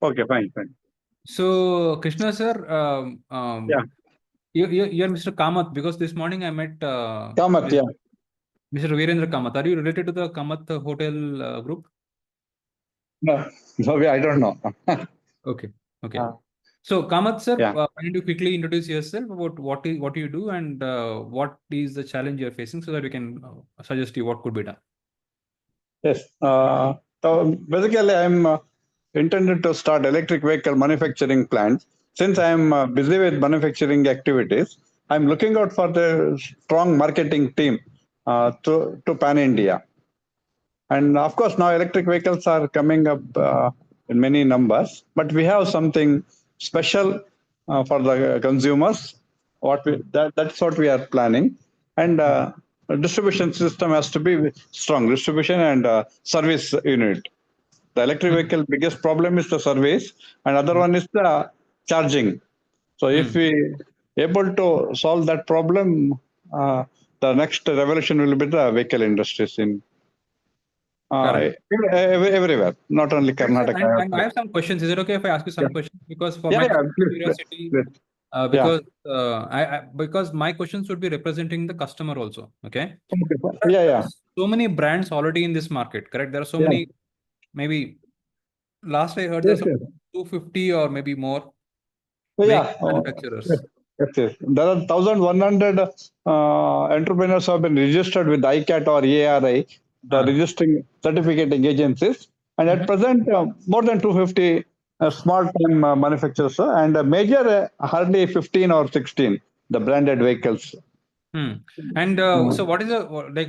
Okay, fine, fine. So, Krishna sir, Yeah, you're Mr. Kamath, because this morning I met Kamath, yeah. Mr. Virendra Kamath. Are you related to the Kamath Hotel group? No, no, I don't know. Okay, okay. Uh, So, Kamath sir, yeah, why don't you quickly introduce yourself about what you do and what is the challenge you're facing, so that we can suggest you what could be done. yes. So basically, I'm intended to start electric vehicle manufacturing plant. Since I'm busy with manufacturing activities, I'm looking out for the strong marketing team to pan India. And of course, now electric vehicles are coming up in many numbers, but we have something special for the consumers. That's what we are planning, and distribution system has to be strong. Distribution and service unit. The electric Hmm. vehicle biggest problem is the service, and other one is the charging. So if Hmm. we able to solve that problem, the next revolution will be the vehicle industries in Correct. everywhere, not only Right, sir. Karnataka. And I have some questions. Is it okay if I ask you Yeah, some questions? Because for yeah, my yeah. Please, please, curiosity, please. Yeah. because my questions would be representing the customer also. Okay. Okay, fine. There Yeah, are yeah, so many brands already in this market, correct? There are so yeah. many, maybe last I heard Yes, there's some yes. 250 or maybe more So, vehicle yeah. Yes, manufacturers. yes, yes. There are 1,100 entrepreneurs who have been registered with ICAT or ARI, the Ah. registering certificating agencies, and at Mhm. present, more than 250 small-time manufacturers, and major hardly 15 or 16 the branded vehicles. Hmm. And Uh, so what is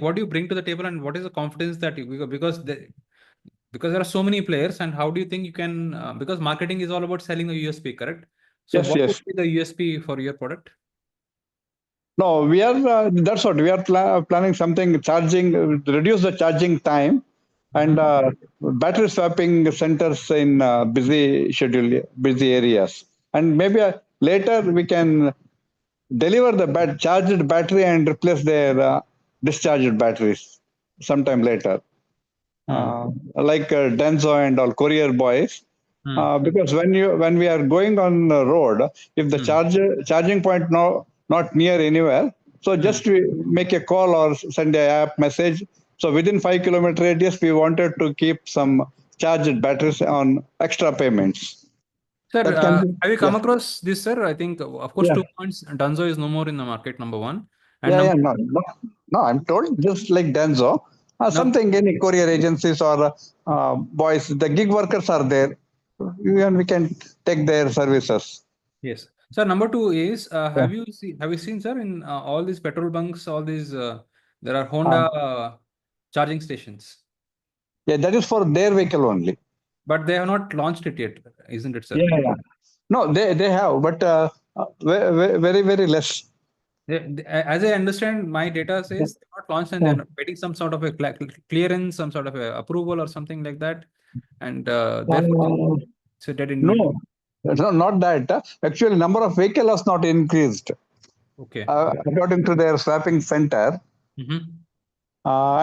what do you bring to the table, and what is the confidence that you, because there are so many players, and how do you think you can, because marketing is all about selling a USP, correct? So yes, what would yes. be the USP for your product? No, we are. That's what we are planning. Something charging, reduce the charging time, and Mhm. battery swapping centers in busy areas. And maybe later we can deliver the charged battery and replace their discharged batteries sometime later, Hmm. like Denso and all courier boys. Hmm. Because when we are going on the road, if the Hmm. charging point not near anywhere, so Hmm. just we make a call or send a app message. So within 5 kilometer radius, we wanted to keep some charged batteries on extra payments. Sir, That can be, have you yeah, come across this, sir? I think, of course, yeah, 2 points. Dunzo is no more in the market, number one. And yeah, number yeah. No, no, no. I'm told just like Denso, now, something any courier agencies or boys, the gig workers are there. Even we can take their services. yes. Sir, number two is, Yeah. have you seen, sir, in all these petrol bunks, all these, there are Uh, Honda charging stations, yeah, that is for their vehicle only. but they have not launched it yet, isn't it, sir? Yeah, yeah. No, they have, but very, very less. As I understand, my data says they're not launched and Yeah. they're waiting some sort of a clearance, some sort of a approval or something like that. And therefore, Uh, so they didn't need to. no, no, not that. Actually, number of vehicle has not increased Okay. according to their swapping center, Mm-hmm.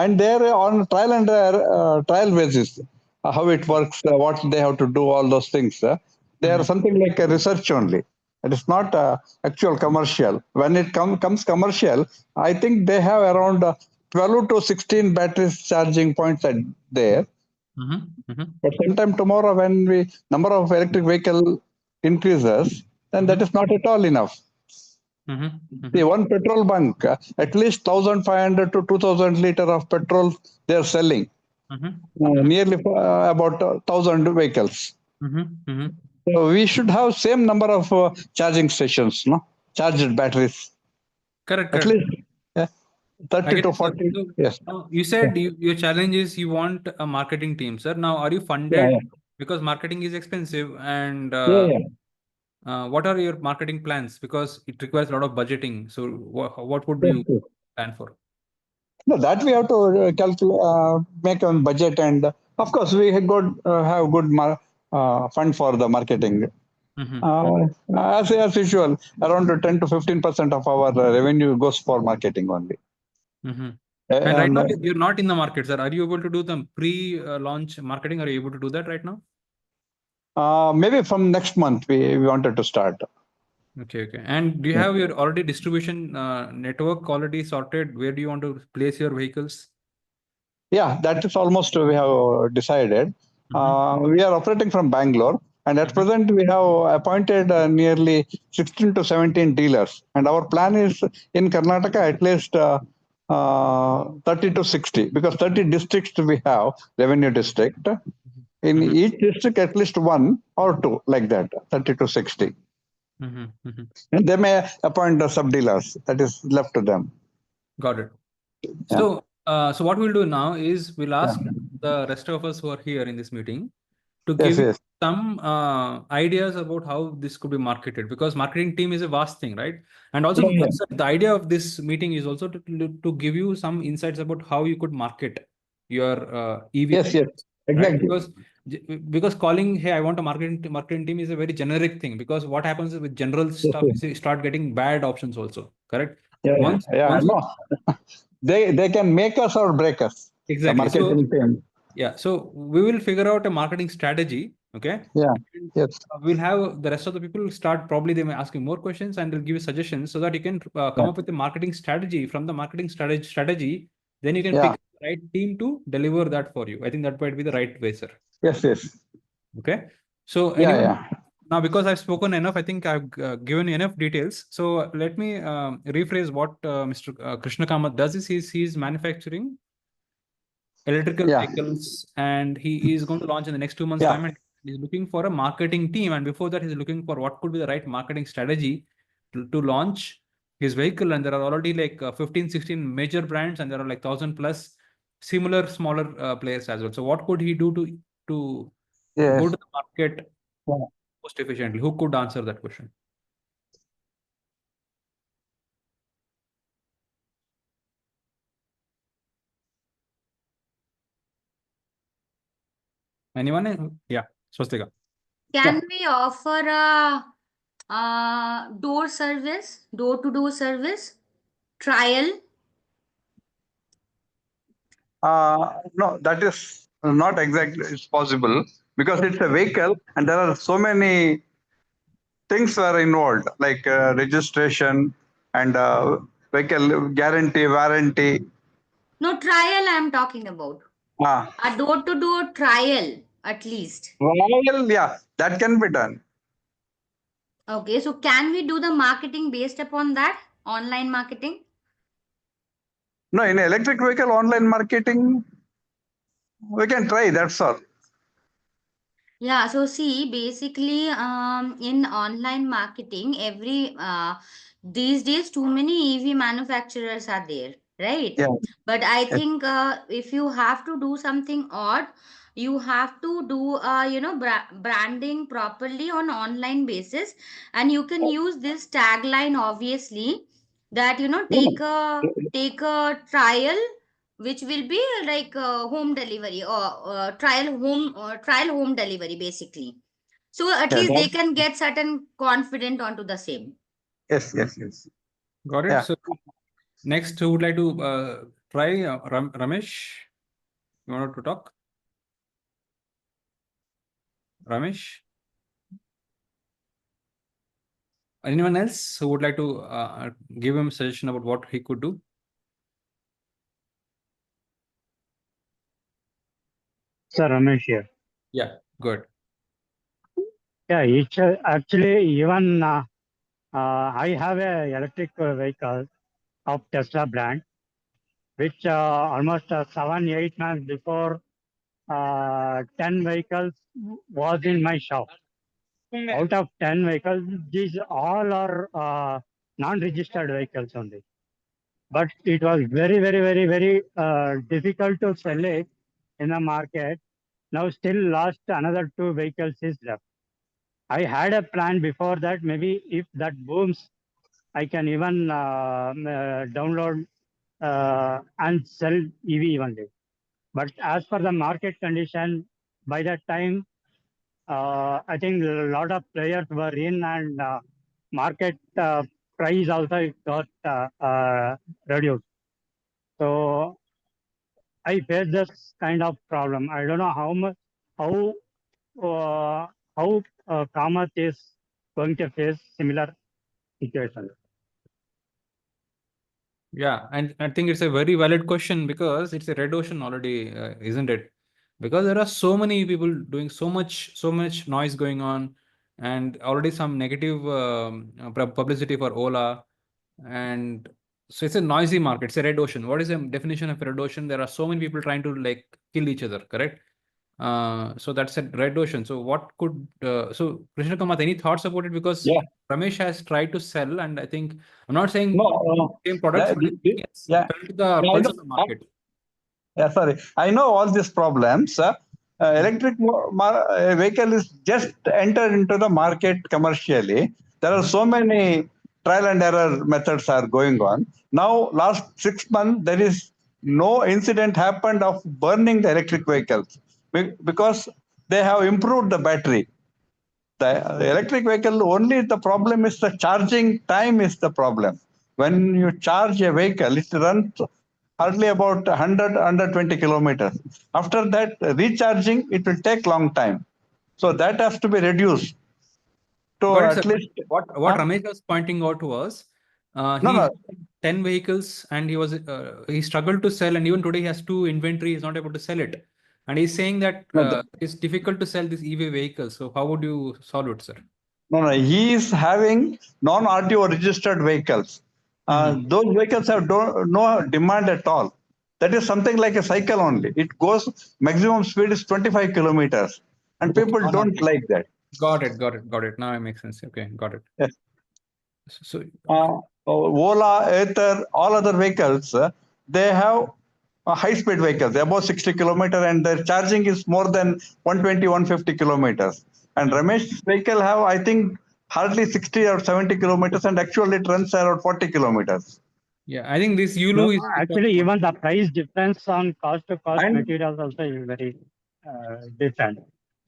and they're on trial basis. How it works, what they have to do, all those things. They are Mm-hmm. something like a research only. It is not actual commercial. When it comes commercial, I think they have around 12 to 16 batteries charging points at there. Mm-hmm. Mm-hmm. But sometime tomorrow, when we number of electric vehicle increases, then that Mm-hmm. is not at all enough. Mm-hmm. See, Mm-hmm. one petrol bunk, at least 1,500 to 2,000 liter of petrol they are selling. Mm-hmm. Nearly about 1,000 vehicles. Mm-hmm. Mm-hmm. So we should have same number of charging stations, no? Charged batteries. Correct, At correct. least yeah, I 30 get to it, sir. 40. So Yes. now you Yeah. said your challenge is you want a marketing team, sir. Now, are you Yeah. funded? Because marketing is expensive, and Yeah. Yeah. what are your marketing plans? Because it requires a lot of budgeting. So, what would Yes, you yes. plan for? No, that we have to calculate, make on budget, and of course we have good fund for the marketing. Mm-hmm. Uh, as usual, around 10 to 15% of our revenue goes for marketing only. Mm-hmm. And right And now, you're not in the market, sir. Are you able to do the pre-launch marketing? Are you able to do that right now? Maybe from next month we wanted to start. Okay. And do you have your already distribution network already sorted? Where do you want to place your vehicles? Yeah, that is almost we have decided. We are operating from Bangalore, and at present we have appointed nearly 16 to 17 dealers. And our plan is in Karnataka at least 30 to 60, because 30 districts we have, revenue district. In each district, at least one or two, like that, 30 to 60. And they may appoint the sub dealers. That is left to them. Got it. Yeah. So what we'll do now is we'll ask the rest of us who are here in this meeting to Yes, give you yes. some ideas about how this could be marketed, because marketing team is a vast thing, right? And also Yeah, yeah. the idea of this meeting is also to give you some insights about how you could market your EV, Yes, yes. right? Exactly. Because calling, hey, I want a marketing team is a very generic thing, because what happens with general Yes, stuff yes. is you start getting bad options also, correct? Yeah, yeah. No, they can make us or break us. The Exactly. marketing team. Yeah, so we will figure out a marketing strategy. Okay. Yeah. And, Yes. we'll have the rest of the people start, probably they may ask you more questions and they'll give you suggestions so that you can come Yeah. up with a marketing strategy. From the marketing strategy, then you can Yeah. pick the right team to deliver that for you. I think that might be the right way, sir. Yes, yes. Okay. So Yeah, anyone yeah. now, because I've spoken enough, I think I've given enough details. So let me rephrase what Mr. Krishna Kamath does is he's manufacturing electrical Yeah. vehicles, and he is going to launch in the next 2 months' Yeah. time. And he's looking for a marketing team. And before that, he's looking for what could be the right marketing strategy to launch his vehicle. And there are already like 15, 16 major brands, and there are like 1,000 plus similar smaller players as well. So what could he do to go Yes. to the market Yeah. most efficiently? Who could answer that question? Anyone? Yeah, Swastika. Can we offer a door service, door-to-door service, trial? No, that is not exactly it's possible, because it's a vehicle and there are so many things are involved, like registration and vehicle guarantee, warranty. No, trial I'm talking about. Ah, A door-to-door trial, at least. well, yeah, that can be done. Okay, so can we do the marketing based upon that? Online marketing? No, in electric vehicle online marketing, we can try. That's all. Yeah, so see, basically, in online marketing, these days too many EV manufacturers are there, right? Yeah. But I Yes. think if you have to do something odd, you have to do branding properly on online basis, and you can use this tagline obviously that take a trial which will be like home delivery or trial home delivery basically, so at Yeah. least they can get certain confident onto the same. Yes. Yes. Yes. Got it. Yeah. So next, who would like to try Ramesh? You wanted to talk? Ramesh? Anyone else who would like to give him a suggestion about what he could do? Sir Ramesh here. Yeah, good. Yeah, it's actually even I have a electric vehicle of Tesla brand, which almost 7-8 months before 10 vehicles was in my shop. Out of 10 vehicles, these all are non-registered vehicles only. But it was very, very, very, very difficult to sell it in the market. Now still lost another 2 vehicles is left. I had a plan before that. Maybe if that booms, I can even download and sell EV one day. But as per the market condition, by that time, I think a lot of players were in, and market price also got reduced. So I face this kind of problem. I don't know how much, how how commerce is going to face similar situations. Yeah, and I think it's a very valid question because it's a red ocean already, isn't it? Because there are so many people doing so much noise going on, and already some negative publicity for Ola, and so it's a noisy market. It's a red ocean. What is the definition of a red ocean? There are so many people trying to like kill each other, correct? So that's a red ocean. So what could so Krishna Kamath, any thoughts about it? Because Yeah. Ramesh has tried to sell, and I think I'm not saying No, same products, but I think he has yeah. felt the Yeah, I pulse know. of the market. Yeah, sorry. I know all these problems. Electric vehicle is just entered into the market commercially. There are so many trial and error methods are going on. Now, last 6 months, there is no incident happened of burning the electric vehicles because they have improved the battery. The electric vehicle only the problem is the charging time is the problem. When you charge a vehicle, it runs hardly about 120 kilometers. After that, recharging, it will take long time. So that has to be reduced to Got it, sir. at least. What Ramesh was pointing out was No, he no, had 10 vehicles and he struggled to sell, and even today he has 2 inventory, he's not able to sell it. And he's saying that no, it's difficult to sell these EV vehicles. So how would you solve it, sir? no. He is having non-RTO registered vehicles. Those vehicles have no demand at all. That is something like a cycle only. It goes maximum speed is 25 kilometers, and Okay. people don't like that. Got it. Now it makes sense. Okay, got it. Yes. So Ola, Aether, all other vehicles, they have high-speed vehicles, above 60 kilometers, and their charging is more than 120, 150 kilometers. And Ramesh's vehicle have, I think, hardly 60 or 70 kilometers, and actually it runs around 40 kilometers. yeah, I think this No, Yulu is actually, even the price difference on cost to cost And- materials also is very different.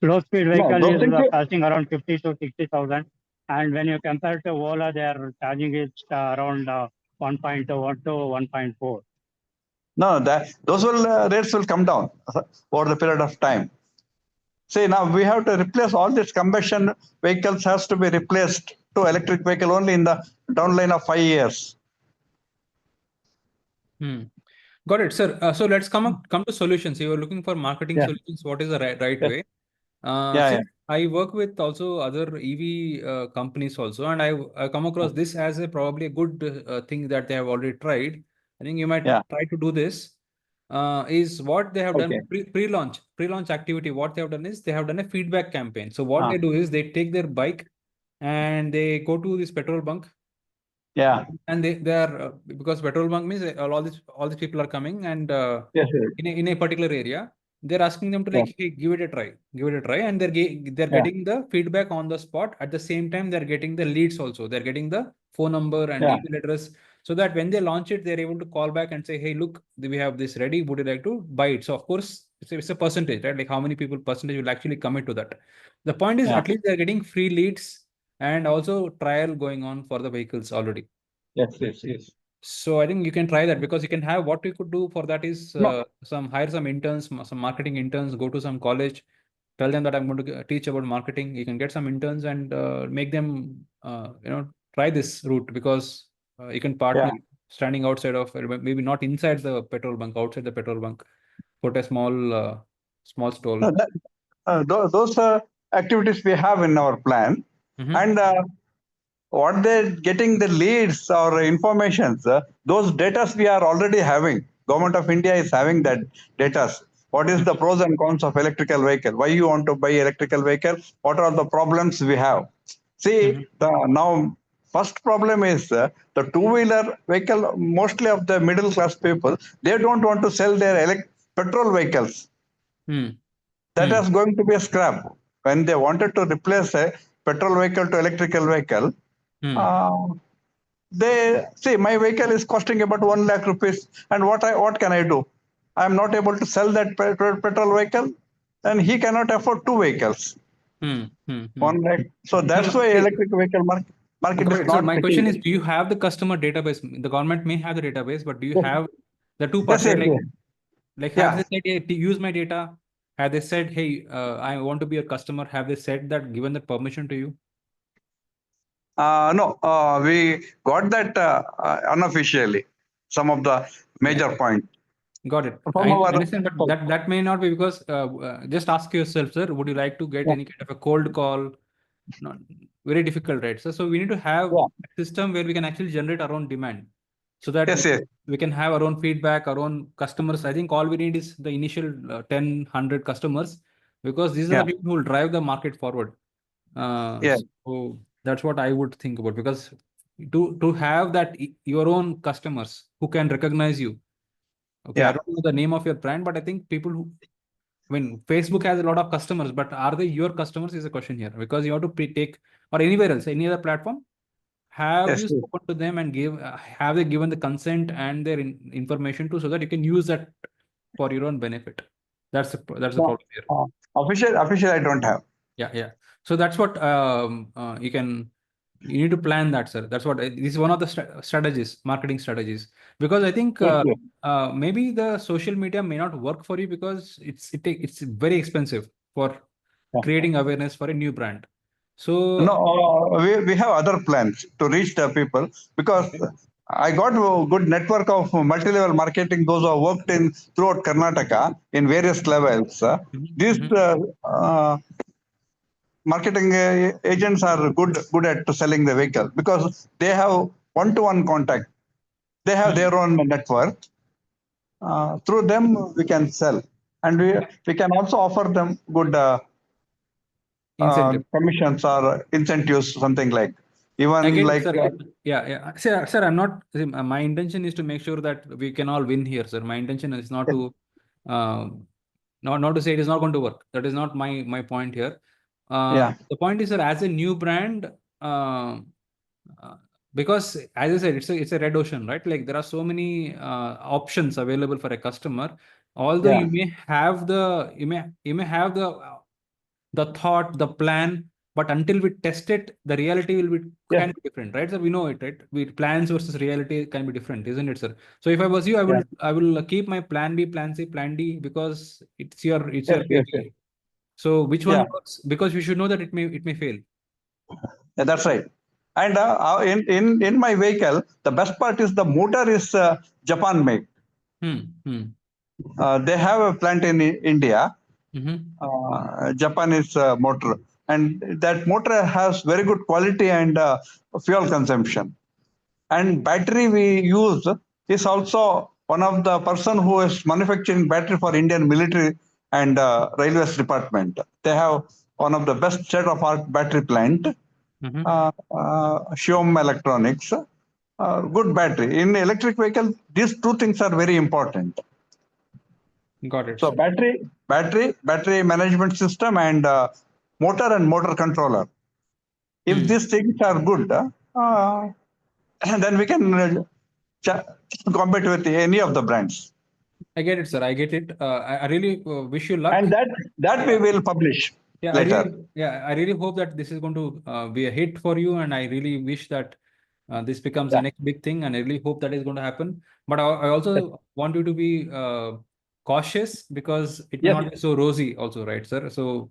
Low speed No, vehicle those is things are- costing around 50 to 60,000, and when you compare to Ola, they are charging it around 1.1 to 1.4. No, those rates will come down over the period of time. See, now we have to replace all these combustion vehicles has to be replaced to electric vehicle only in the downline of 5 years. Got it, sir. So let's come to solutions. You are looking for marketing Yeah. solutions. What is the right Yes. way? Yeah, Since I work with also other EV companies also, and I come across this as probably a good thing that they have already tried. I think you might Yeah. try to do this. Is what they have done Okay. pre-launch activity. What they have done is they have done a feedback campaign. So what Ah. they do is they take their bike and they go to this petrol bunk. Yeah. And they are because petrol bunk means all these people are coming and Yes. in a particular area, they're asking them to like, hey, give it a try, and they're getting the feedback on the spot. At the same time, they're getting the leads also. They're getting the phone number and email address, so that when they launch it, they're able to call back and say, hey, look, we have this ready. Would you like to buy it? So of course, it's a percentage, right? Like how many people percentage will actually commit to that. The point is, at least they're getting free leads and also trial going on for the vehicles already. Yes. So I think you can try that, because you can have, what we could do for that is hire some interns, some marketing interns, go to some college, tell them that I'm going to teach about marketing. You can get some interns and make them try this route, because you can partner standing outside of, maybe not inside the petrol bunk, outside the petrol bunk, put a small stall. No, those activities we have in our plan, and what they're getting the leads or informations, those data we are already having. Government of India is having that data. What is the pros and cons of electrical vehicle? Why you want to buy electrical vehicle? What are the problems we have? See, now first problem is the two-wheeler vehicle. Mostly of the middle class people, they don't want to sell their petrol vehicles. That is going to be a scrap. When they wanted to replace a petrol vehicle to electrical vehicle, they see my vehicle is costing about 1 lakh rupees, and what can I do? I am not able to sell that petrol vehicle, and he cannot afford 2 vehicles. 1 lakh. So that's why electric vehicle market is So not. my question is, do you have the customer database? The government may have the database, but do you have the two parts? Yes. Like have they said, hey, use my data, Have they said, hey, I want to be a customer? Have they said that, given that permission to you? No, we got that unofficially. Some of the major points. Got it. From I our understand, but that may not be, because just ask yourself, sir, would you like to get any kind of a cold call? Not very difficult, right? So we need to have a system where we can actually generate our own demand, so that Yes, yes. we can have our own feedback, our own customers. I think all we need is the initial 10, 100 customers, because these are the people who will drive the market forward. Yeah. So that's what I would think about, because to have that your own customers who can recognize you. Okay, I don't know the name of your brand, but I think people who, Facebook has a lot of customers, but are they your customers is a question here, because you have to take, or anywhere else, any other platform, have Yes, you yes. spoken to them and have they given the consent and their information to, so that you can use that for your own benefit? That's the problem here. Official, I don't have. Yeah. So that's what you need to plan that, sir. That's what this is one of the strategies, marketing strategies, because I think maybe the social media may not work for you, because it's very expensive for creating awareness for a new brand. So No, we have other plans to reach the people, because I got a good network of multi-level marketing, those who have worked in throughout Karnataka in various levels. These marketing agents are good at selling the vehicle, because they have one-to-one contact. They have their own network. Through them, we can sell, and we can also offer them good incentive. commissions or incentives, something like. Even I get like it, sir. Yeah. Sir, I'm not. My intention is to make sure that we can all win here, sir. My intention is not to, not to say it is not going to work. That is not my point here. The point is that as a new brand, because as I said, it's a red ocean, right? Like, there are so many options available for a customer. Although you may have the thought, the plan, but until we test it, the reality will be kind of different, right? So we know it, right? Plans versus reality can be different, isn't it, sir? So if I was you, I will keep my plan B, plan C, plan D, because it's your baby. So which one works? Because we should know that it may fail. Yeah, that's right. And in my vehicle, the best part is the motor is Japan made. They have a plant in India, Japanese motor, and that motor has very good quality and fuel consumption. And battery we use is also one of the person who is manufacturing battery for Indian military and railways department. They have one of the best state of art battery plant. Xiom Electronics, good battery. In electric vehicle, these two things are very important. Got it. So battery management system, and motor controller. If these things are good, then we can compete with any of the brands. I get it, sir. I get it. I really wish you luck. And that we will publish later. I really hope that this is going to be a hit for you, and I really wish that this becomes the next big thing, and I really hope that is going to happen. But I also want you to be cautious, because it may not be so rosy also, right, sir? So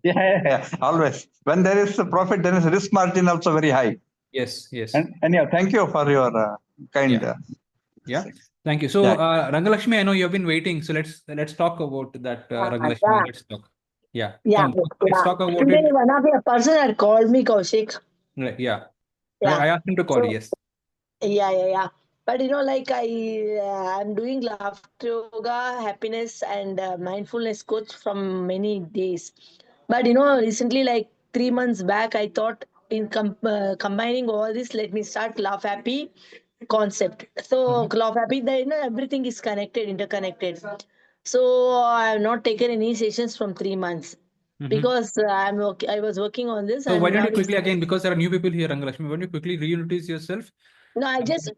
Always. When there is a profit, there is a risk margin also very high. Yes. And yeah, thank you for your kind. Thank you. So Rangalakshmi, I know you have been waiting. So let's talk about that, Rangalakshmi. Let's talk. Let's talk about Today, it. one of your person had called me, Kaushik. Right, I asked him to call you, yes. Yeah. But like I'm doing laughter yoga, happiness, and mindfulness coach from many days. But recently, like 3 months back, I thought in combining all this, let me start Laugh Happy concept. So Laugh Happy, everything is connected, interconnected. So I have not taken any sessions from 3 months. Because I was working on this. So and why don't now you quickly again, because there are new people here, Rangalakshmi, why don't you quickly reintroduce yourself? No, I just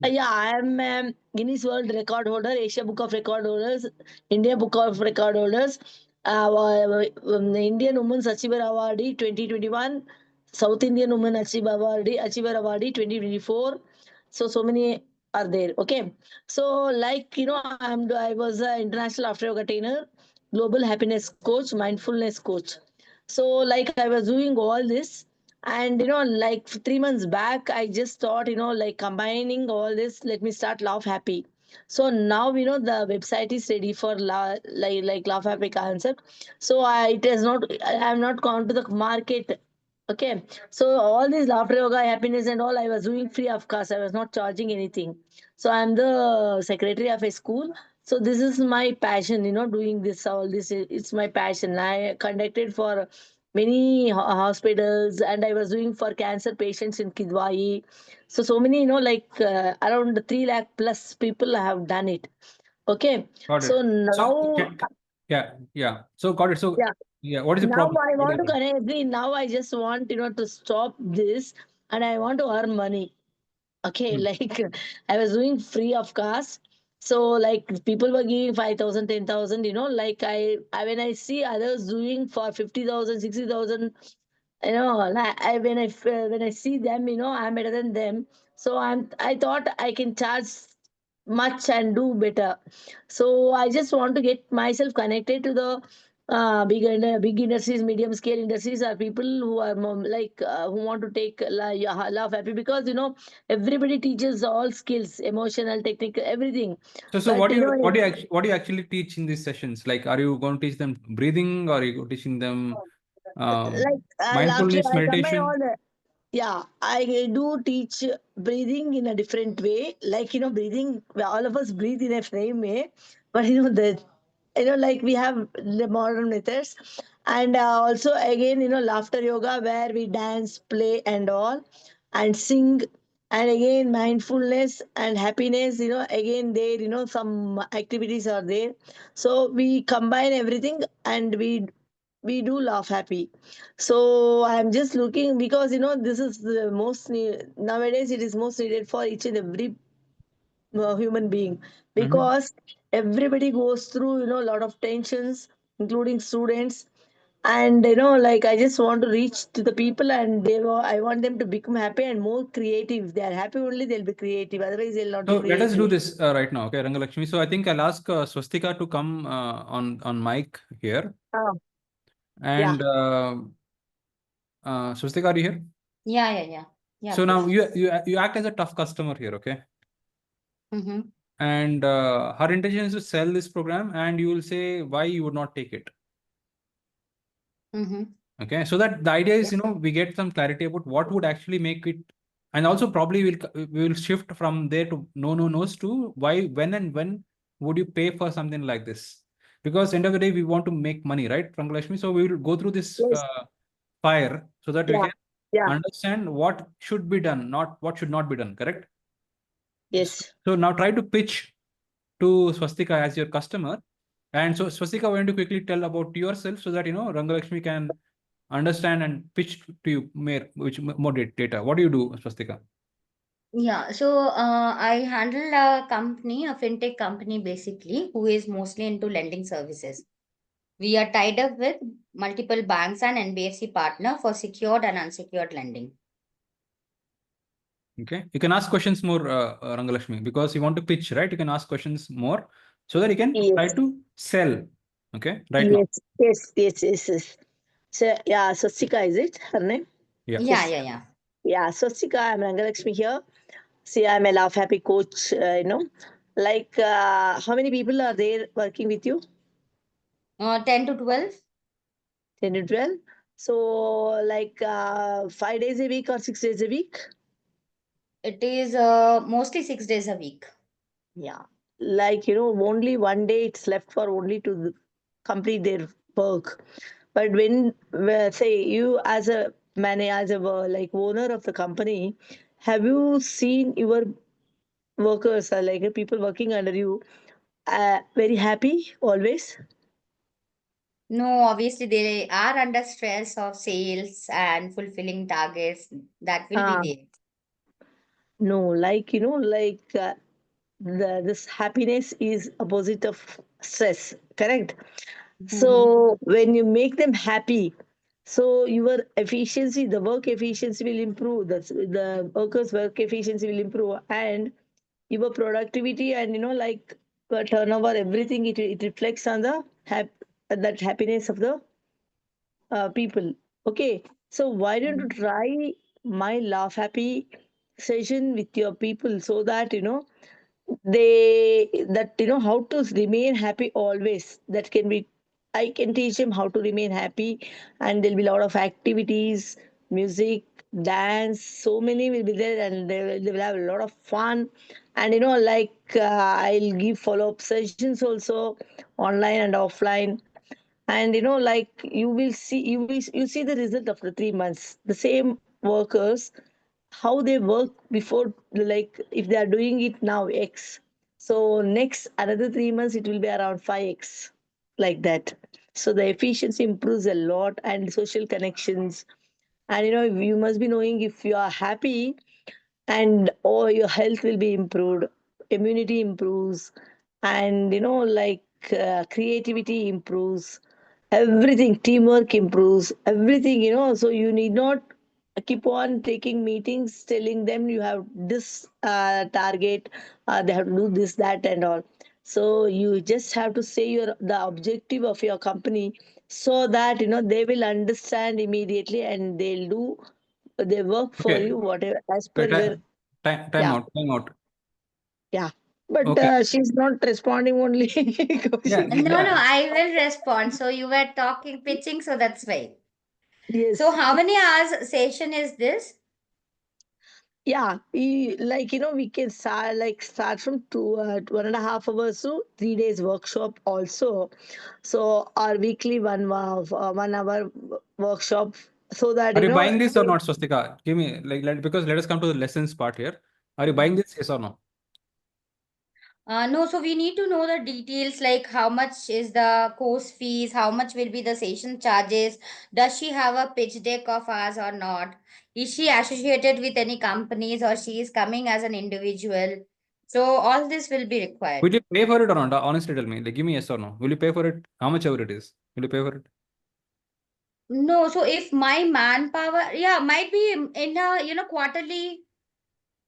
I am Guinness World Record holder, Asia Book of Record holders, India Book of Record holders, Indian Women's Achiever Awardee 2021, South Indian Women Achiever Awardee 2024. So many are there. Okay, so I was an international after yoga trainer. global happiness coach, mindfulness coach. So like I was doing all this, and like 3 months back, I just thought, like combining all this, let me start Love Happy. So now the website is ready for like Love Happy concept. So it has not. I have not gone to the market. Okay, so all this laughter yoga, happiness, and all I was doing free of cost. I was not charging anything. So I'm the secretary of a school. So this is my passion, doing this, all this. It's my passion. I conducted for many hospitals, and I was doing for cancer patients in Kidwai. So many, like around 3 lakh plus people have done it. Okay. Got So it. So now, yeah. So got it. So yeah, yeah, what is the now problem? I What do want you to mean? connect. See, now I just want, to stop this, and I want to earn money. Okay, Hmm. like I was doing free of cost. So like people were giving 5,000, 10,000. Like I when I see others doing for 50,000, 60,000, like when I see them, I'm better than them. So I thought I can charge much and do better. So I just want to get myself connected to the big industries, medium scale industries, are people who are who want to take love happy, because everybody teaches all skills, emotional, technical, everything. So But what do you actually teach in these sessions? Like, are you going to teach them breathing, or are you teaching them like after mindfulness I combine all meditation? the, yeah, I do teach breathing in a different way. Like, breathing, all of us breathe in a same way. But, like we have the modern methods. And also, again, laughter yoga, where we dance, play, and all, and sing. And again, mindfulness and happiness, again, there, some activities are there. So we combine everything, and we do laugh happy. So I'm just looking, because this is the nowadays it is most needed for each and every human being, Mhm. because everybody goes through a lot of tensions, including students. And like I just want to reach to the people, and I want them to become happy and more creative. If they are happy only, they'll be creative, otherwise they'll not be So let us do creative. this right now, okay, Rangalakshmi. So I think I'll ask Swastika to come on mic here, Oh, yeah. and Swastika, are you here? Yeah, yeah, yeah. Yeah, So now please. you act as a tough customer here, okay? Mm-hmm. And her intention is to sell this program, and you will say why you would not take it. Mm-hmm. Okay, so that the idea is, we get some clarity about what would actually make it, and also probably we will shift from there to no's to why, when would you pay for something like this? Because end of the day, we want to make money, right, Rangalakshmi? So we will go through this Yes. fire so that we Yeah. can Yeah. understand what should be done, not what should not be done, correct? Yes. So now try to pitch to Swastika as your customer. And so, Swastika, I want to quickly tell about yourself so that Rangalakshmi can understand and pitch to you more data. What do you do, Swastika? Yeah, so I handle a company, a fintech company basically, who is mostly into lending services. We are tied up with multiple banks and NBFC partner for secured and unsecured lending. Okay, you can ask questions more, Rangalakshmi, because you want to pitch, right? You can ask questions more so that you can try Yes. to sell. Okay, right now. Yes. Yes. Yes. Yes. Yes. So yeah, Swastika, is it her name? Yeah. Yeah, Yes. yeah, yeah. Yeah, Swastika, I'm Rangalakshmi here. See, I'm a Laugh Happy coach. Like how many people are there working with you? 10 to 12. 10 to 12. So like 5 days a week or 6 days a week? It is mostly 6 days a week. Yeah. Like only one day it's left for only to complete their work. But when say you as a like owner of the company, have you seen your workers, are like people working under you, very happy always? No, obviously they are under stress of sales and fulfilling targets. That will be Ah, there. no, like like this happiness is opposite of stress, correct? Mm-hmm. So when you make them happy, so your efficiency, the work efficiency will improve. That's the workers' work efficiency will improve, and your productivity, and like turnover, everything, it reflects on the that happiness of the people. Okay, so why don't you try my laugh happy session with your people, so that how to remain happy always. That can be, I can teach them how to remain happy, and there'll be a lot of activities, music, dance, so many will be there, and they will have a lot of fun. And I'll give follow-up sessions also, online and offline. And you see the result after 3 months. The same workers, how they work before, like if they are doing it now X, so next another 3 months it will be around 5X, like that. So the efficiency improves a lot, and social connections. And you must be knowing, if you are happy, and your health will be improved, immunity improves, and creativity improves, everything, teamwork improves, everything. So you need not keep on taking meetings telling them you have this target, they have to do this, that, and all. So you just have to say the objective of your company, so that they will understand immediately, and they work for Okay. you whatever as per Okay, your. time Yeah, out. Time out. yeah. But Okay. she's not responding only. Yeah. No, Yeah. I will respond. So you were talking pitching, so that's why. So Yes. how many hours session is this? Yeah, we can start from 1.5 hours to 3 days workshop also. So our weekly 1 hour workshop, so that Are you buying this or not, Swastika? Give me because let us come to the lessons part here. Are you buying this? Yes or no? No, so we need to know the details, like how much is the course fees, how much will be the session charges, does she have a pitch deck of ours or not, is she associated with any companies, or she is coming as an individual. So all this will be required. Will you pay for it or not? Honestly, tell me. Like, give me yes or no. Will you pay for it? How much ever it is? Will you pay for it? No, so if my manpower, yeah, might be in a quarterly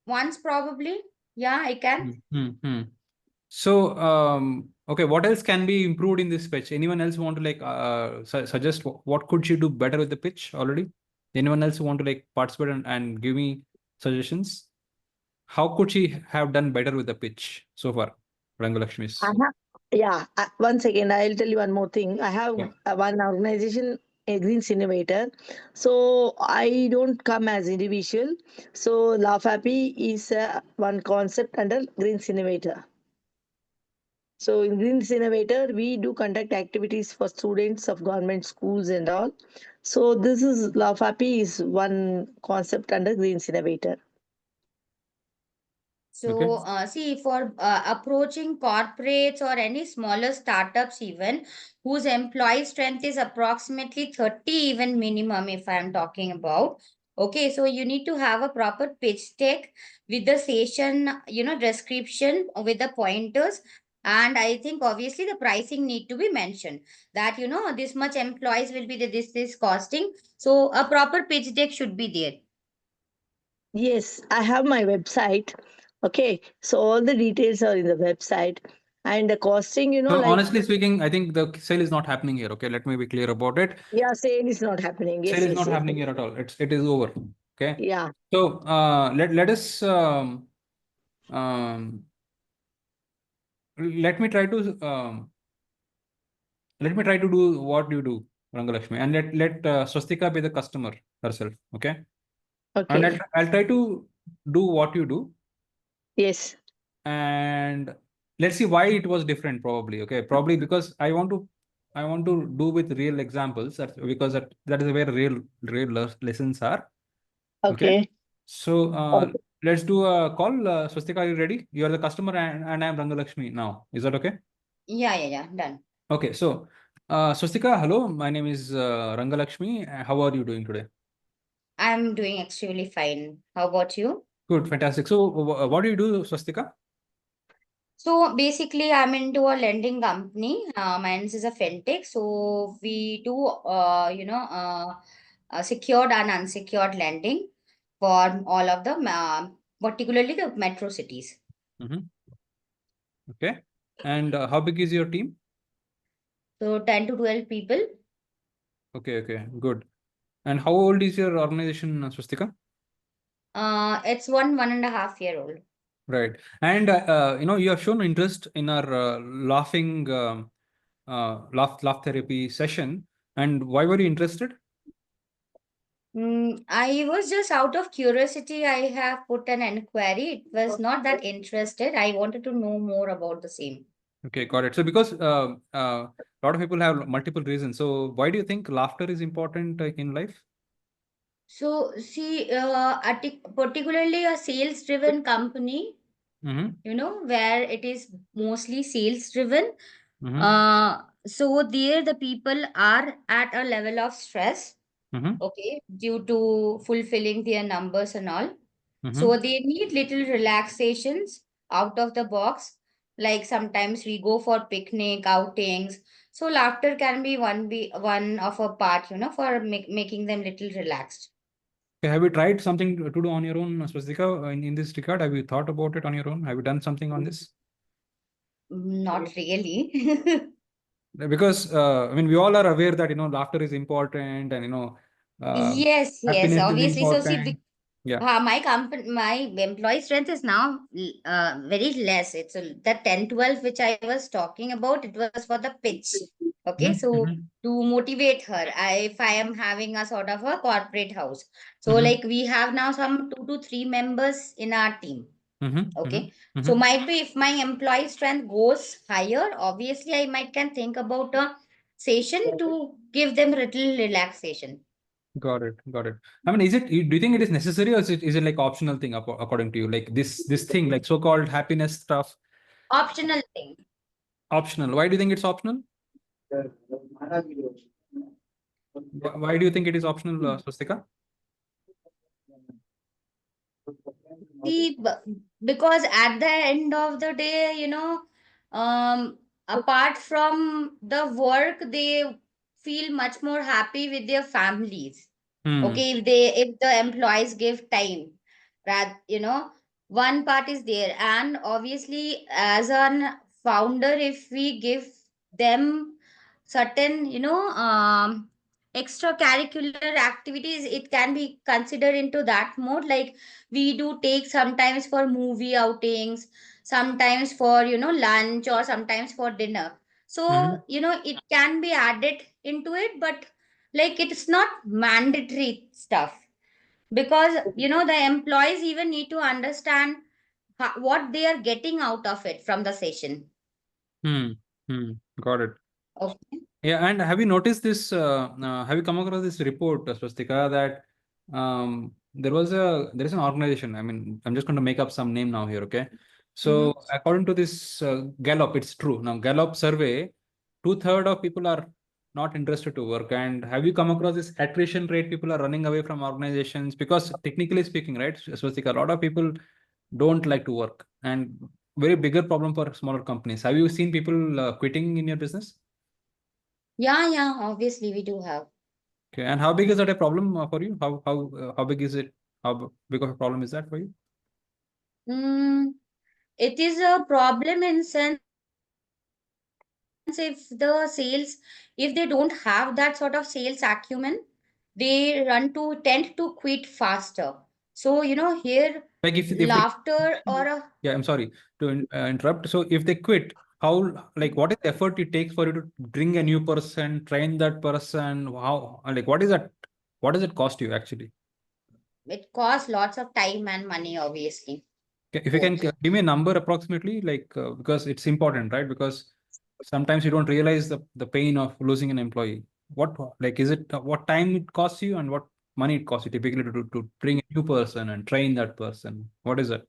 once probably. Yeah, I can. So, okay, what else can be improved in this pitch? Anyone else want to suggest what could she do better with the pitch already? Anyone else want to participate and give me suggestions? How could she have done better with the pitch so far? I Rangalakshmi's. have, yeah, one second. I'll tell you one more thing. I have Yeah. one organization, a Greens Innovator. So I don't come as individual. So Laugh Happy is one concept under Greens Innovator. So in Greens Innovator, we do conduct activities for students of government schools and all. So this is Laugh Happy is one concept under Greens Innovator. Okay. So, see, for approaching corporates or any smaller startups, even whose employee strength is approximately 30, even minimum, if I'm talking about. Okay, so you need to have a proper pitch deck with the session, description with the pointers. And I think obviously the pricing need to be mentioned, that, this much employees will be this costing. So, a proper pitch deck should be there. Yes, I have my website. Okay, so all the details are in the website, and the costing, So honestly speaking, I think the sale is not happening here. Okay, let me be clear about it. yeah, sale is not happening. Sale Yes, is yes, not yes. happening here at all. It is over. Okay. Yeah. So let us um, let me try to do what you do, Rangalakshmi, and let Swastika be the customer herself. Okay. And Okay. I'll try to do what you do, Yes. and let's see why it was different. Probably, okay, probably because I want to do with real examples. Because that is where real lessons are. Okay. Okay. So Okay. let's do a call. Swastika, are you ready? You are the customer, and I'm Rangalakshmi now. Is that okay? Yeah, done. Okay. So Swastika, hello. My name is Rangalakshmi. How are you doing today? I'm doing extremely fine. How about you? Good, fantastic. So what do you do, Swastika? So basically, I'm into a lending company. Mine is a fintech. So we do, secured and unsecured lending for all of them, particularly the metro cities. Okay. And how big is your team? So 10 to 12 people. Okay, good. And how old is your organization, Swastika? It's 1.5 year old. Right. And you have shown interest in our laughing laugh therapy session. And why were you interested? I was just out of curiosity. I have put an inquiry. It was not that interested. I wanted to know more about the same. Okay, got it. So because a lot of people have multiple reasons. So why do you think laughter is important in life? So see, particularly a sales-driven company, Mm-hmm. where it is mostly sales-driven. Mm-hmm. So there the people are at a level of stress, Mm-hmm. okay, due to fulfilling their numbers and all. Mm-hmm. So they need little relaxations out of the box. Like sometimes we go for picnic outings. So laughter can be one of a part, for making them little relaxed. Okay, have you tried something to do on your own, Swastika, in this regard? Have you thought about it on your own? Have you done something on this? Not really. Because I mean, we all are aware that laughter is important, and Yes, happiness is obviously. So see, important. Yeah. my employee strength is now very less. It's the 10-12 which I was talking about. It was for the pitch. Okay, so Mm-hmm. to motivate her, if I am having a sort of a corporate house, so Mm-hmm. like we have now some 2 to 3 members in our team. Mm-hmm. Okay, Mm-hmm. so might be if my employee strength goes higher, obviously I might can think about a session to give them little relaxation. Got it. I mean, do you think it is necessary, or is it like optional thing according to you? Like this thing, like so-called happiness stuff, Optional thing. optional. Why do you think it's optional? Why do you think it is optional, Swastika? See, because at the end of the day, apart from the work, they feel much more happy with their families. Okay, if the employees give time, that one part is there, and obviously as a founder, if we give them certain extracurricular activities, it can be considered into that mode. Like we do take sometimes for movie outings, sometimes for lunch, or sometimes for dinner. So it can be added into it, but like it's not mandatory stuff, because the employees even need to understand what they are getting out of it from the session. Got it. Okay. Yeah, and have you noticed this? Have you come across this report, Swastika, that there is an organization. I mean, I'm just going to make up some name now here, okay? So, according to this Gallup, it's true. Now, Gallup survey, 2/3 of people are not interested to work. And have you come across this attrition rate? People are running away from organizations because, technically speaking, right, Swastika, a lot of people don't like to work, and very bigger problem for smaller companies. Have you seen people quitting in your business? Yeah, obviously we do have. Okay, and how big is that a problem for you? How big is it? Big of a problem is that for you? It is a problem in sense, if they don't have that sort of sales acumen, they tend to quit faster. So here Like if they laughter or a yeah, I'm sorry to interrupt. So if they quit, how, like, what is the effort it takes for you to bring a new person, train that person? How, like, what is that? What does it cost you actually? it costs lots of time and money, obviously. If you can Both. give me a number approximately, like, because it's important, right? Because sometimes you don't realize the pain of losing an employee. What, like, is it what time it costs you and what money it costs you typically to bring a new person and train that person? What is it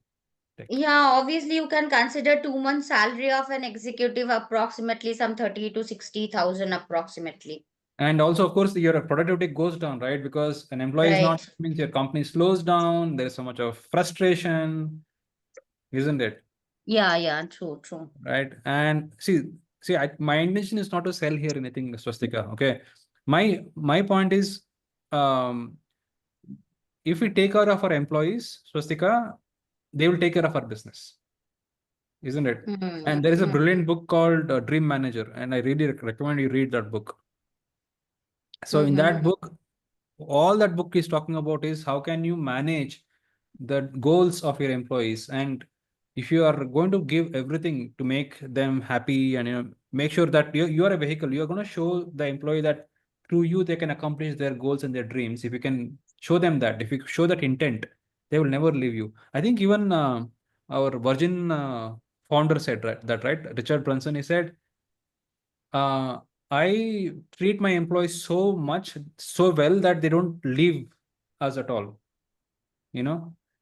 like? Yeah, obviously you can consider 2 months salary of an executive approximately some 30 to 60,000 approximately. And also, of course, your productivity goes down, right? Because an employee is not, Right. means your company slows down. There's so much of frustration, isn't it? Yeah, true. Right. And my intention is not to sell here anything, Swastika. Okay. My point is, um, if we take care of our employees, Swastika, they will take care of our business. isn't it? And there is a brilliant book called Dream Manager, and I really recommend you read that book. So in that book, all that book is talking about is how can you manage the goals of your employees, and if you are going to give everything to make them happy and make sure that you are a vehicle, you are going to show the employee that through you they can accomplish their goals and their dreams. If you can show them that, if you show that intent, they will never leave you. I think even our Virgin founder said right, Richard Branson, he said, I treat my employees so well that they don't leave us at all,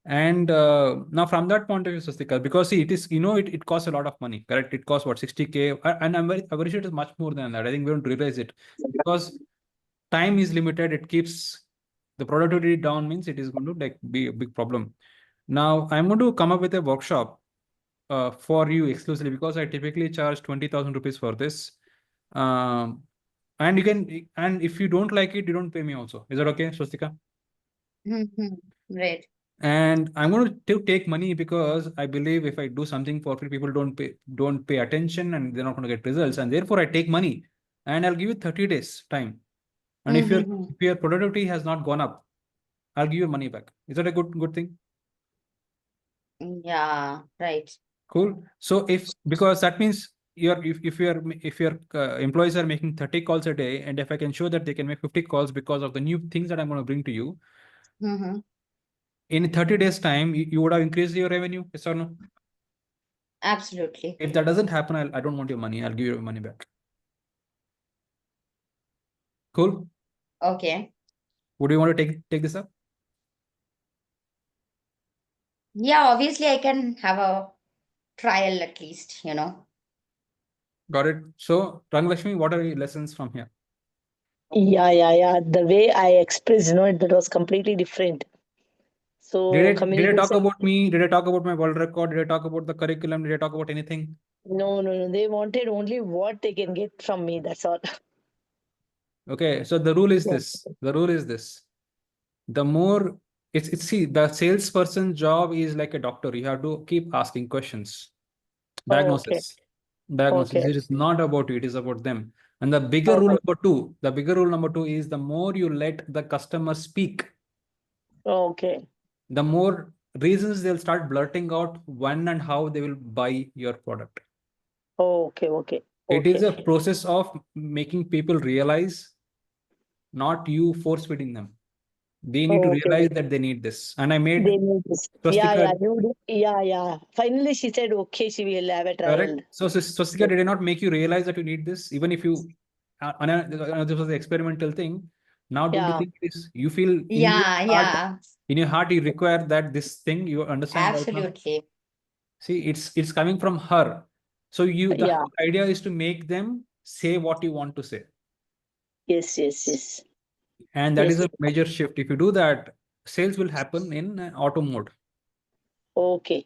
And now from that point of view, Swastika, because see, it is, it costs a lot of money, correct? It costs what, 60K? And I'm very sure it is much more than that. I think we don't realize it because time is limited. It keeps the productivity down, means it is going to be a big problem. Now I'm going to come up with a workshop for you exclusively because I typically charge 20,000 rupees for this. And if you don't like it, you don't pay me also. Is that okay, Swastika? Right. And I'm going to take money because I believe if I do something for free, people don't pay attention and they're not going to get results. And therefore I take money and I'll give you 30 days time. And if your productivity has not gone up, I'll give you money back. Is that a good thing? Yeah, right. Cool. So because that means if your employees are making 30 calls a day, and if I can show that they can make 50 calls because of the new things that I'm going to bring to you, in 30 days time, you would have increased your revenue, yes or no? Absolutely. If that doesn't happen, I don't want your money. I'll give you your money back. Cool. Okay. Would you want to take this up? Yeah, obviously I can have a trial at least, Got it. So, Ranglakshmi, what are your lessons from here? Yeah. The way I expressed, that was completely different. So Did I communication. talk about me? Did I talk about my world record? Did I talk about the curriculum? Did I talk about anything? No. They wanted only what they can get from me. That's all. Okay. So the rule is Yeah. this. The rule is this. The more see, the salesperson's job is like a doctor. You have to keep asking questions. Diagnosis. Okay. It is not about you, it is about them. And the bigger rule number two is the more you let the customer speak, Okay. the more reasons they'll start blurting out when and how they will buy your product. Okay. It is a process of making people realize, not you force feeding them. They need to realize that they need this. And I made They need this. Swastika. Yeah. Finally, she said, okay, she will have a trial. Correct. So Swastika, did I not make you realize that you need this? Even if you, this was the experimental thing. Now, don't you think it is, you feel in your heart, you require that this thing, you understand? Absolutely. Right now? See, it's coming from her. So the whole idea is to make them say what you want to say. Yes. And that is a major shift. If you do that, sales will happen in auto mode. Okay.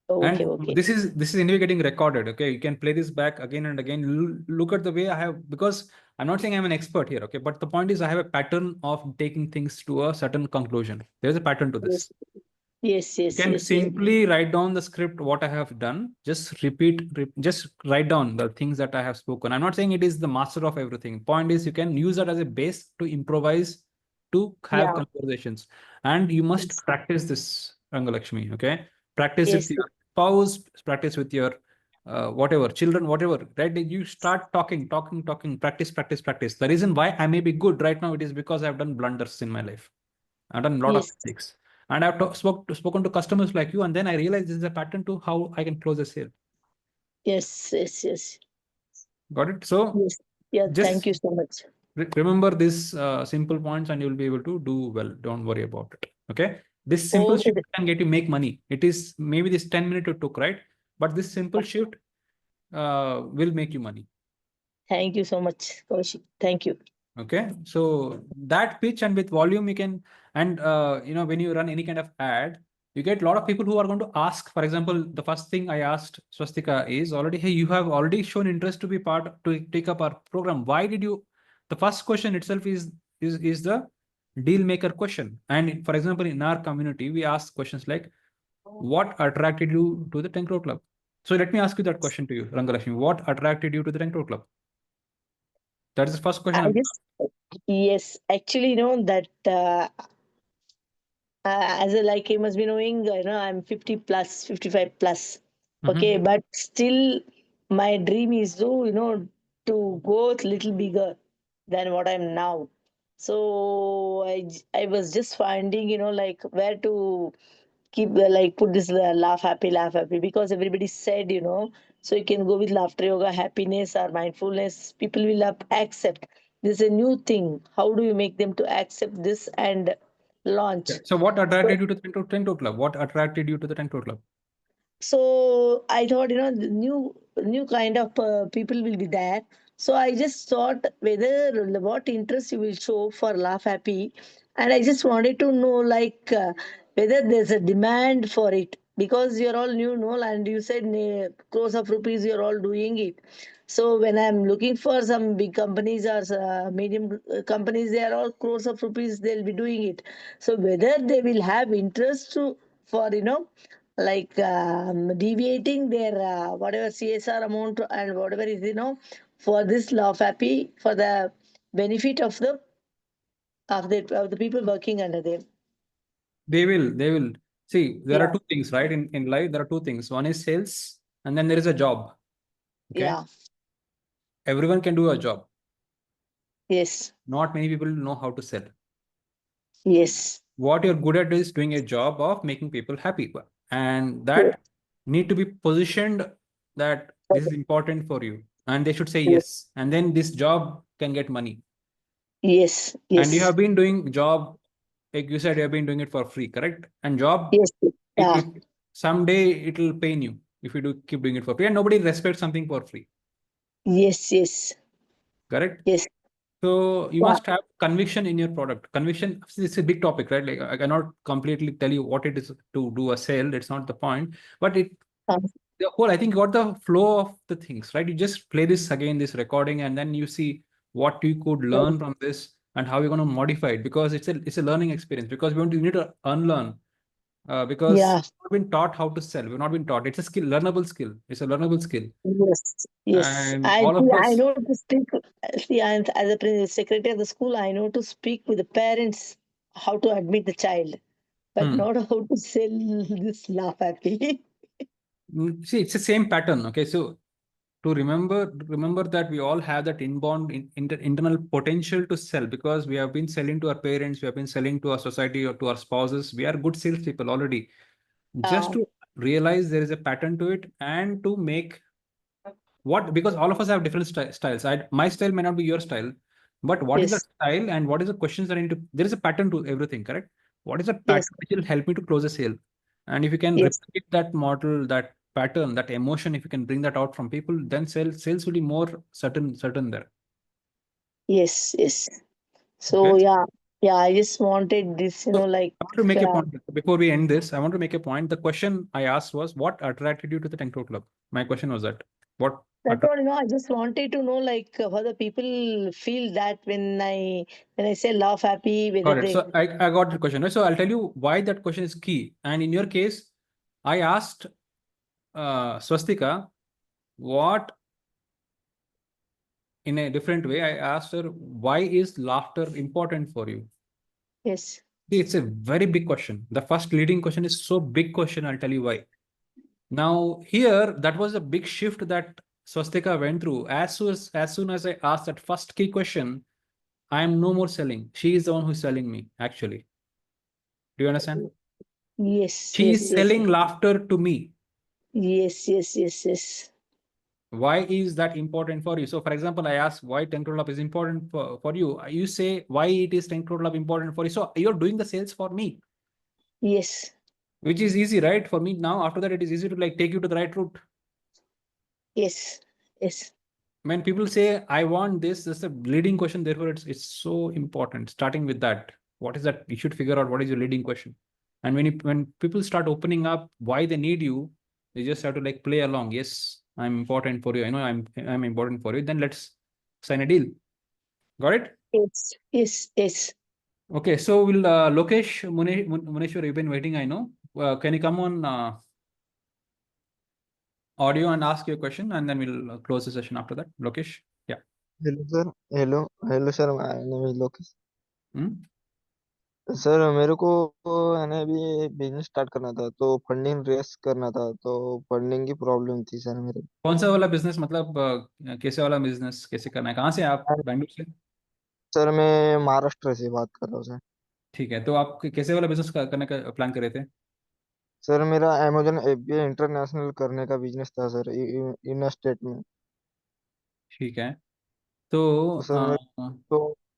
And this is anyway getting recorded. Okay, you can play this back again and again. Look at the way I have, because I'm not saying I'm an expert here. Okay, but the point is I have a pattern of taking things to a certain conclusion. There's a pattern to this. Yes. You can simply write down the script, what I have done. Just just write down the things that I have spoken. I'm not saying it is the master of everything. Point is, you can use that as a base to improvise, to have conversations. And you must practice this, Rangalakshmi. Okay, practice with your spouse, practice with your whatever, children, whatever, right? You start talking, practice. The reason why I may be good right now, it is because I've done blunders in my life. I've done a lot of mistakes. And I've spoken to customers like you, and then I realized this is a pattern to how I can close a sale. Yes. Got it? So Thank you so much. Remember these simple points and you'll be able to do well. Don't worry about it. Okay. This simple shift can get you make money. It is maybe this 10 minutes it took, right? But this simple shift will make you money. Thank you so much, Kaushik. Thank you. Okay. So that pitch, and with volume, you can, and when you run any kind of ad, you get a lot of people who are going to ask. For example, the first thing I asked Swastika is already, hey, you have already shown interest to be to take up our program. Why did you? The first question itself is the deal maker question. And for example, in our community, we ask questions like, what attracted you to the 10 Crore Club? So let me ask you that question to you, Rangalakshmi. What attracted you to the 10 Crore Club? That is the first question. I just, yes, actually, that as a, like you must be knowing, I'm 50 plus, 55 plus. Okay, but still my dream is to go a little bigger than what I'm now. So I was just finding, like where to keep like put this laugh happy, because everybody said, so you can go with laughter yoga, happiness or mindfulness. People will accept. This is a new thing. How do you make them to accept this and launch? Yeah. So what attracted you to the 10 Crore Club? What attracted you to the 10 Crore Club? So I thought, the new kind of people will be there. So I just thought whether what interest you will show for Laugh Happy, and I just wanted to know like whether there's a demand for it, because you're all new, no, and you said crores of rupees you're all doing it. So when I'm looking for some big companies or medium companies, they are all crores of rupees. They'll be doing it. So whether they will have interest to for like deviating their whatever CSR amount and whatever is for this Laugh Happy for the benefit of the people working under them. They will. See, there are Yeah. two things, right? In life, there are two things. One is sales, and then there is a job. Okay. Yeah. Everyone can do a job. Yes. Not many people know how to sell. Yes. What you're good at is doing a job of making people happy. And that need to be positioned that this is important for you. And they should say yes. And then this job can get money. Yes. And you Yes. have been doing job, like you said, you have been doing it for free, correct? And job, Yes. Yeah. someday it will pain you if you do keep doing it for free. And nobody respects something for free, Yes. Yes. correct? Yes. So you Yeah. must have conviction in your product. Conviction, it's a big topic, right? Like I cannot completely tell you what it is to do a sale. It's not the point. But the whole, I think, got the flow of the things, right? You just play this again, this recording, and then you see what you could learn from this and how you're going to modify it, because it's a learning experience. Because you need to unlearn. Because Yeah. we've been taught how to sell. We've not been taught. It's a skill, learnable skill. It's a learnable skill. Yes. Yes. And I all of I us. know to speak. See, and as a secretary of the school, I know to speak with the parents how to admit the child, but not how to sell this Laugh Happy. See, it's the same pattern. Okay, so to remember that we all have that inborn internal potential to sell, because we have been selling to our parents, we have been selling to our society or to our spouses. We are good salespeople already. Just to realize there is a pattern to it, and to make because all of us have different styles. My style may not be your style, but what is the Yes. style and what is the questions that I need to? There is a pattern to everything, correct? What is the Yes. pattern which will help me to close a sale? And if you can Yes. repeat that model, that pattern, that emotion, if you can bring that out from people, then sales will be more certain there. Yes. Yes. So Okay. yeah. I just wanted this, So like. I want to make a point before we end this. I want to make a point. The question I asked was, what attracted you to the 10 Crore Club? My question was that. What That's what, I just wanted to know, like, how the people feel that when I say Laugh Happy, whether Got it. they. So I got the question, right? So I'll tell you why that question is key. And in your case, I asked Swastika what, in a different way, I asked her, why is laughter important for you? Yes. See, it's a very big question. The first leading question is so big question. I'll tell you why. Now here, that was a big shift that Swastika went through. As soon as I asked that first key question, I am no more selling. She is the one who's selling me, actually. Do you understand? Yes. She Yes. is Yes. selling laughter to me. Yes. Yes. Yes. Yes. Why is that important for you? So for example, I ask why 10 Crore Club is important for you. You say why it is 10 Crore Club important for you. So you're doing the sales for me, Yes. which is easy, right? For me now, after that, it is easy to like take you to the right route. Yes. Yes. When people say, I want this, that's a leading question. Therefore, it's so important. Starting with that, what is that? You should figure out what is your leading question. And when people start opening up why they need you, they just have to like play along. Yes, I'm important for you. I know I'm important for you. Then let's sign a deal. Got it? Yes. Yes. Yes. Okay, so will Lokesh Muneshwar, you've been waiting, I know. Can you come on? audio and ask your question, and then we'll close the session after that. Lokesh? Yeah. Hello sir. Hello sir, my name is Lokesh. Hmm? Sir मेरे को है ना अभी business start करना था, तो funding race करना था, तो फंडिंग की प्रॉब्लम थी सर मेरे कौन सा वाला बिजनेस, मतलब कैसे वाला बिजनेस कैसे करना है? कहाँ से हैं आप? को। बैंगलोर से? सर मैं महाराष्ट्र से बात कर रहा हूँ सर। ठीक है, तो आप कैसे वाला बिजनेस करने का प्लान कर रहे थे? सर मेरा अमेजन एफबीआई इंटरनेशनल करने का बिजनेस था सर, इन स्टेट में। ठीक है, तो तो सर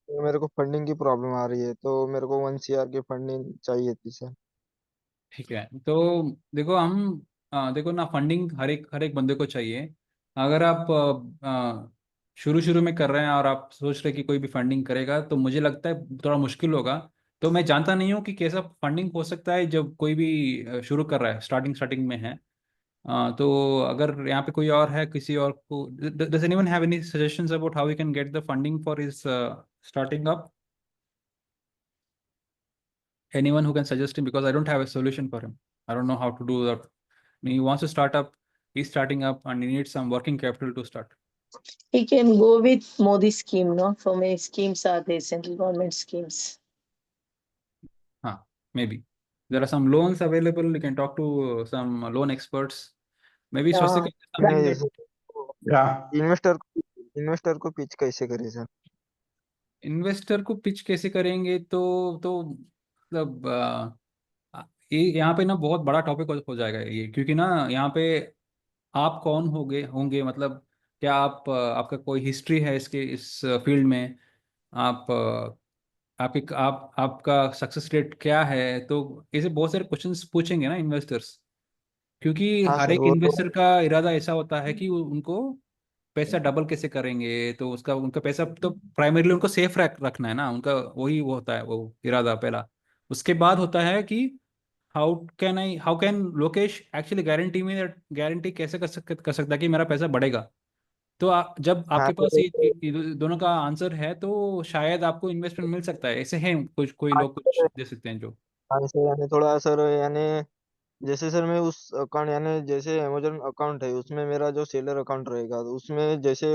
मेरे को फंडिंग की प्रॉब्लम आ रही है, तो मेरे को 1 CR की फंडिंग चाहिए थी सर। ठीक है, तो देखो हम देखो ना, फंडिंग हर एक बंदे को चाहिए। अगर आप शुरू शुरू में कर रहे हैं और आप सोच रहे हैं कि कोई भी फंडिंग करेगा, तो मुझे लगता है थोड़ा मुश्किल होगा। तो मैं जानता नहीं हूँ कि कैसा फंडिंग हो सकता है जब कोई भी शुरू कर रहा है, स्टार्टिंग स्टार्टिंग में है। तो अगर यहाँ पे कोई और है, किसी और को, does anyone have any suggestions about how we can get the funding for his starting up? Anyone who can suggest him, because I don't have a solution for him. I don't know how to do that. He wants to start up, he's starting up, and he needs some working capital to start. He can go with Modi scheme, no? So many schemes are there, central government schemes. Maybe there are some loans available. You can talk to some loan experts. Maybe Yeah. Swastika, नहीं something. जैसे Yeah. Investor को pitch कैसे करें sir? Investor को pitch कैसे करेंगे? तो मतलब ये यहाँ पे ना बहुत बड़ा टॉपिक हो जाएगा ये, क्योंकि ना यहाँ पे आप कौन होंगे, मतलब क्या आप आपका कोई हिस्ट्री है इस फील्ड में? आप आपका सक्सेस रेट क्या है? तो ऐसे बहुत सारे क्वेश्चंस पूछेंगे ना इन्वेस्टर्स, क्योंकि हाँ हर सर, एक वो तो इन्वेस्टर का इरादा ऐसा होता है कि उनको पैसा डबल कैसे करेंगे। तो उनका पैसा तो प्राइमरीली उनको सेफ रखना है ना, उनका वही वो होता है, वो इरादा पहला। उसके बाद होता है कि how can Lokesh actually guarantee में, गारंटी कैसे कर सकता है कि मेरा पैसा बढ़ेगा? तो जब हाँ आपके पास सर, ये दोनों का आंसर है, तो शायद आपको इन्वेस्टमेंट मिल सकता है। ऐसे हैं कुछ, कोई हाँ लोग कुछ सर, दे सकते हैं जो। हाँ सर, यानी थोड़ा सर, यानी जैसे सर मैं उस अकाउंट, यानी जैसे अमेजन अकाउंट है उसमें मेरा जो सेलर अकाउंट रहेगा, तो उसमें जैसे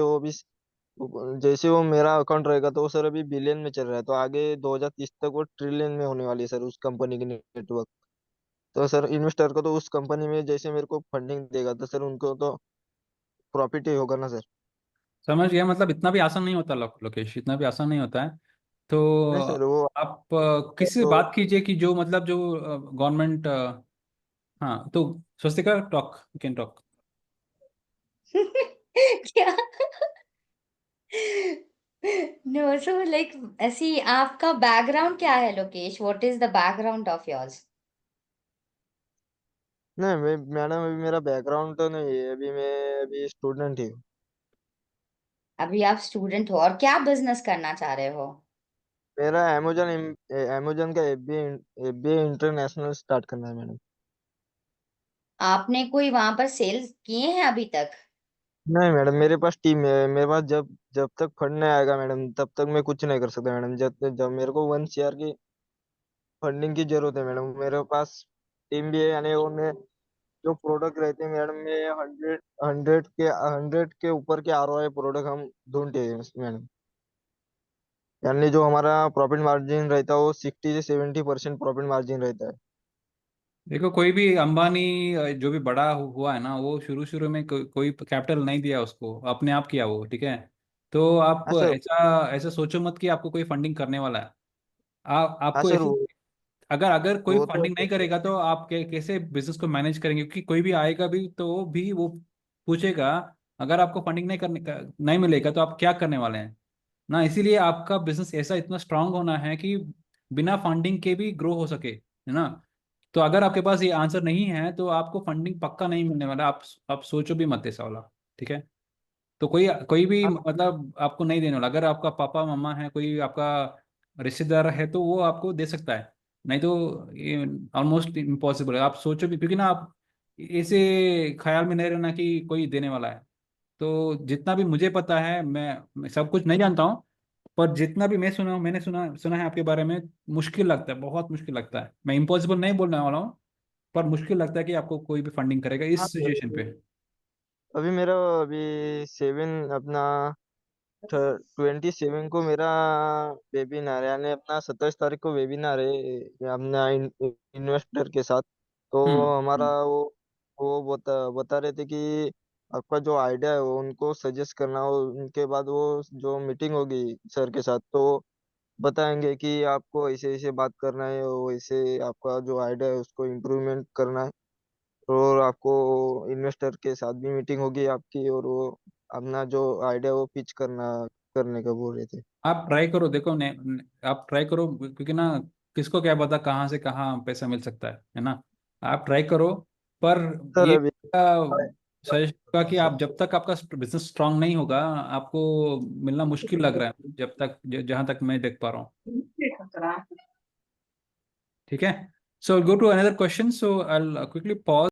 वो मेरा अकाउंट रहेगा, तो वो सर अभी बिलियन में चल रहा है, तो आगे 2030 तक वो ट्रिलियन में होने वाली है सर उस कंपनी की नेटवर्क। तो सर इन्वेस्टर को तो उस कंपनी में जैसे मेरे को फंडिंग देगा, तो सर उनको तो प्रॉफिट ही होगा ना सर? समझ गया, मतलब इतना भी आसान नहीं होता लोकेश, इतना भी आसान नहीं होता है। तो नहीं सर, वो आप किसी से तो बात कीजिए कि जो मतलब जो गवर्नमेंट, हाँ, तो Swastika talk, you can talk. क्या? नो, सो लाइक ऐसी आपका बैकग्राउंड क्या है Lokesh? What is the background of yours? नहीं, मैं मैडम अभी मेरा बैकग्राउंड तो नहीं है, मैं अभी स्टूडेंट ही हूँ। अभी आप स्टूडेंट हो और क्या बिजनेस करना चाह रहे हो? मेरा अमेजन का एफबीआई इंटरनेशनल स्टार्ट करना है मैडम। आपने कोई वहां पर सेल्स किए हैं अभी तक? नहीं मैडम, मेरे पास टीम है, मेरे पास जब जब तक फंड नहीं आएगा मैडम, तब तक मैं कुछ नहीं कर सकता मैडम। जब जब मेरे को 1 CR की फंडिंग की जरूरत है मैडम, मेरे पास टीम भी है, यानी वो मैं जो प्रोडक्ट रहते हैं मैडम, में 100 के ऊपर के ROI प्रोडक्ट हम ढूंढते हैं मैडम। यानी जो हमारा प्रॉफिट मार्जिन रहता है वो 60 से 70% प्रॉफिट मार्जिन रहता है। देखो, कोई भी अंबानी जो भी बड़ा हुआ है ना, वो शुरू शुरू में कोई कैपिटल नहीं दिया उसको, अपने आप किया वो, ठीक है? तो आप हाँ सर। ऐसा ऐसा सोचो मत कि आपको कोई फंडिंग करने वाला है। हाँ आपको सर, ऐसे, अगर अगर कोई वो तो फंडिंग नहीं करेगा तो आप कैसे बिजनेस को मैनेज करेंगे? क्योंकि कोई भी आएगा भी तो भी वो पूछेगा, अगर आपको फंडिंग नहीं मिलेगा तो आप क्या करने वाले हैं ना। इसीलिए आपका बिजनेस ऐसा इतना स्ट्रांग होना है कि बिना फंडिंग के भी ग्रो हो सके, है ना? तो अगर आपके पास ये आंसर नहीं है तो आपको फंडिंग पक्का नहीं मिलने वाला। आप सोचो भी मत ऐसा वाला, ठीक है? तो कोई कोई भी मतलब आपको नहीं देने वाला। अगर आपका पापा मम्मा है, कोई आपका रिश्तेदार है, तो वो आपको दे सकता है, नहीं तो ये ऑलमोस्ट इम्पॉसिबल है। आप सोचो भी, क्योंकि ना आप ऐसे ख्याल में नहीं रहना कि कोई देने वाला है। तो जितना भी मुझे पता है, मैं सब कुछ नहीं जानता हूँ, पर जितना भी मैं सुना हूँ, मैंने सुना सुना है आपके बारे में, मुश्किल लगता है, बहुत मुश्किल लगता है। मैं इम्पॉसिबल नहीं बोलने वाला हूँ, पर मुश्किल लगता है कि आपको कोई भी फंडिंग करेगा हाँ इस सर, सिचुएशन पे। अभी मेरा अभी 27 को मेरा वेबिनार है, यानी अपना 27 तारीख को वेबिनार है अपना इन्वेस्टर के साथ। तो हमारा वो बता रहे थे कि आपका जो आइडिया है वो उनको सजेस्ट करना हो, उनके बाद वो जो मीटिंग होगी सर के साथ तो बताएंगे कि आपको ऐसे ऐसे बात करना है, वैसे आपका जो आइडिया है उसको इम्प्रूवमेंट करना है। और आपको इन्वेस्टर के साथ भी मीटिंग होगी आपकी, और वो अपना जो आइडिया वो पिच करने का बोल रहे थे। आप ट्राई करो, देखो आप ट्राई करो, क्योंकि ना किसको क्या पता कहाँ से कहाँ पैसा मिल सकता है ना। आप ट्राई करो, पर सर ये अभी सजेस्ट होगा कि आप जब तक आपका बिजनेस स्ट्रांग नहीं होगा, आपको मिलना मुश्किल लग रहा है, जब तक जहां तक मैं देख पा रहा हूँ। ठीक है, so go to another question, so I quickly pause.